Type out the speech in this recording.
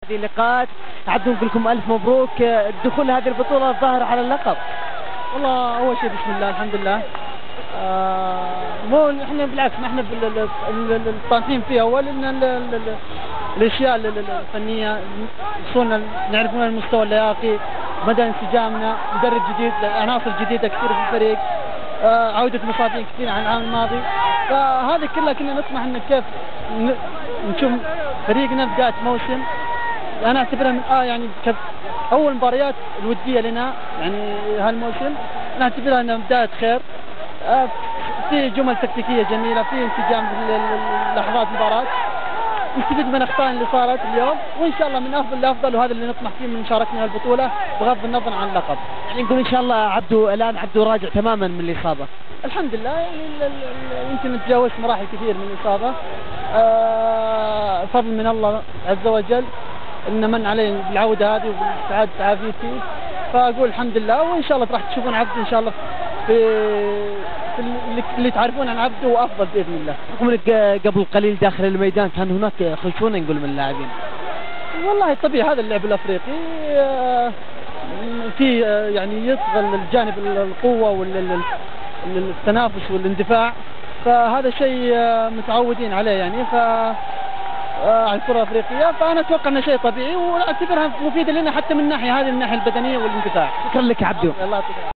هذه اللقاءات. عبدو نقول لكم الف مبروك الدخول هذه البطوله الظاهر على اللقب. والله اول شيء بسم الله الحمد لله. مو احنا بالعكس احنا الطامحين فيها اول ان الاشياء الفنيه وصلنا نعرفون المستوى اللياقي، مدى انسجامنا، مدرب جديد، عناصر جديده كثير في الفريق، عوده مصابين كثير عن العام الماضي، فهذه كلها كنا نطمح ان كيف نشوف فريقنا بدايه موسم. انا اعتبرها من يعني اول مباريات الوديه لنا يعني هالموسم، انا اعتبرها انها بدايه خير. في جمل تكتيكيه جميله، في انسجام لحظات المباراه، نستفيد من اخطائنا اللي صارت اليوم، وان شاء الله من افضل لافضل، وهذا اللي نطمح فيه من مشاركتنا البطوله بغض النظر عن اللقب. يعني نقول ان شاء الله عبدو الان عبدو راجع تماما من الاصابه. الحمد لله، يعني يمكن تجاوزت مراحل كثير من الاصابه، فضل من الله عز وجل ان من علي بالعوده هذه وباستعاده عافيتي، فاقول الحمد لله، وان شاء الله راح تشوفون عبد ان شاء الله في اللي تعرفون عن عبده وافضل باذن الله. رغم انك قبل قليل داخل الميدان كان هناك خشونه نقول من اللاعبين. والله طبيعي هذا اللعب الافريقي، في يعني يطغى الجانب القوه والتنافس والاندفاع، فهذا شيء متعودين عليه يعني على الكره الافريقيه، فانا اتوقع انه شيء طبيعي واعتبرها مفيده لنا حتى من الناحيه هذه، الناحيه البدنيه والاندفاع. شكرا لك عبدو. الله يعطيك.